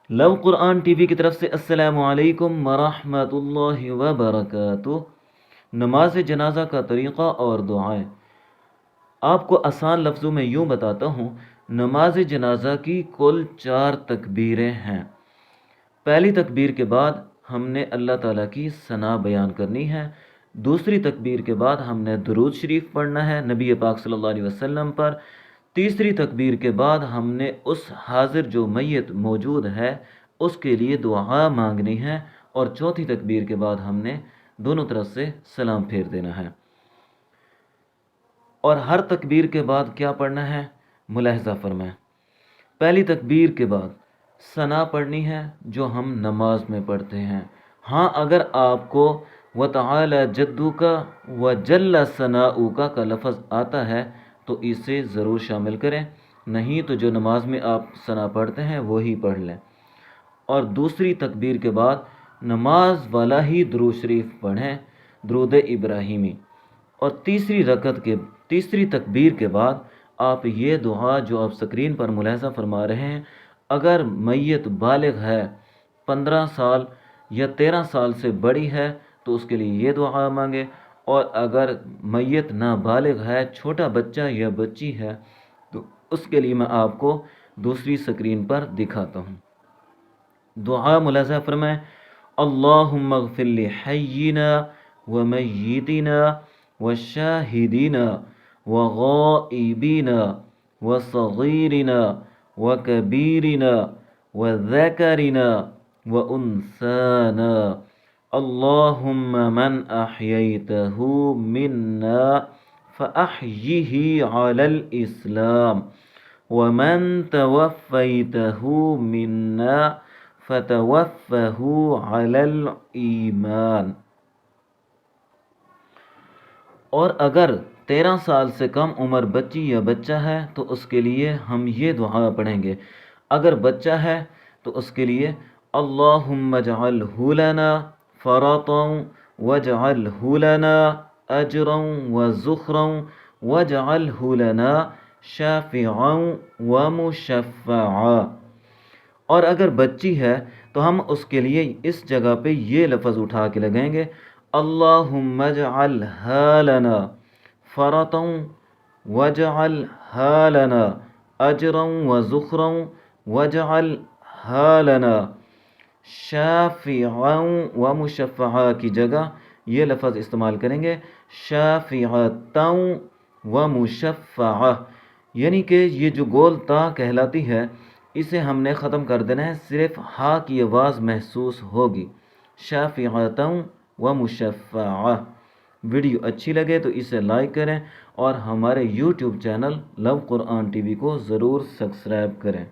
لو قرآن T V کی طرف سے السلام علیکم ورحمۃ اللہ وبرکاتہ۔ نماز جنازہ کا طریقہ اور دعائیں۔ آپ کو آسان لفظوں میں یوں بتاتا ہوں، نماز جنازہ کی کل 4 تکبیریں ہیں۔ پہلی تکبیر کے بعد ہم نے اللہ تعالیٰ کی ثنا بیان کرنی ہے۔ دوسری تکبیر کے بعد ہم نے درود شریف پڑھنا ہے نبی پاک صلی اللہ علیہ وسلم پر۔ تیسری تکبیر کے بعد ہم نے اس حاضر جو میت موجود ہے اس کے لیے دعا مانگنی ہے، اور چوتھی تکبیر کے بعد ہم نے دونوں طرف سے سلام پھیر دینا ہے۔ اور ہر تکبیر کے بعد کیا پڑھنا ہے ملاحظہ فرمائیں۔ پہلی تکبیر کے بعد ثنا پڑھنی ہے جو ہم نماز میں پڑھتے ہیں۔ ہاں، اگر آپ کو وَتَعَالَى جَدُّكَ وَجَلَّ ثَنَاؤُكَ کا لفظ آتا ہے تو اسے ضرور شامل کریں، نہیں تو جو نماز میں آپ ثنا پڑھتے ہیں وہی پڑھ لیں۔ اور دوسری تکبیر کے بعد نماز والا ہی درود شریف پڑھیں، درود ابراہیمی۔ اور تیسری تکبیر کے بعد آپ یہ دعا جو آپ سکرین پر ملاحظہ فرما رہے ہیں، اگر میت بالغ ہے 15 سال یا 13 سال سے بڑی ہے تو اس کے لیے یہ دعا مانگے، اور اگر میت نابالغ ہے، چھوٹا بچہ یا بچی ہے، تو اس کے لیے میں آپ کو دوسری سکرین پر دکھاتا ہوں۔ دعا ملاحظہ فرمائیں۔ اللہم اغفر لحینا ومیتنا وشاہدینا وغائبینا وصغیرنا وکبیرنا وذکرنا وانثانا، اللہم من احییتہ منا فاحیہ علی الاسلام ومن توفیتہ منا فتوفہ علی الایمان۔ اور اگر 13 سال سے کم عمر بچی یا بچہ ہے تو اس کے لیے ہم یہ دعا پڑھیں گے۔ اگر بچہ ہے تو اس کے لیے اللہم اجعلہ لنا فرطا واجعلہ لنا اجرا وذخرا واجعلہ لنا شافعا ومشفعا۔ اور اگر بچی ہے تو ہم اس کے لیے اس جگہ پہ یہ لفظ اٹھا کے لگائیں گے، اللہم اجعلہا لنا فرطا واجعلہا لنا اجرا وذخرا واجعلہا لنا شافعا ومشفعا کی جگہ یہ لفظ استعمال کریں گے، شافعتا ومشفعا، یعنی کہ یہ جو گول تا کہلاتی ہے اسے ہم نے ختم کر دینا ہے، صرف ہا کی آواز محسوس ہوگی، شافعتا ومشفعا۔ ویڈیو اچھی لگے تو اسے لائک کریں اور ہمارے یوٹیوب چینل لو قرآن ٹی وی کو ضرور سبسکرائب کریں۔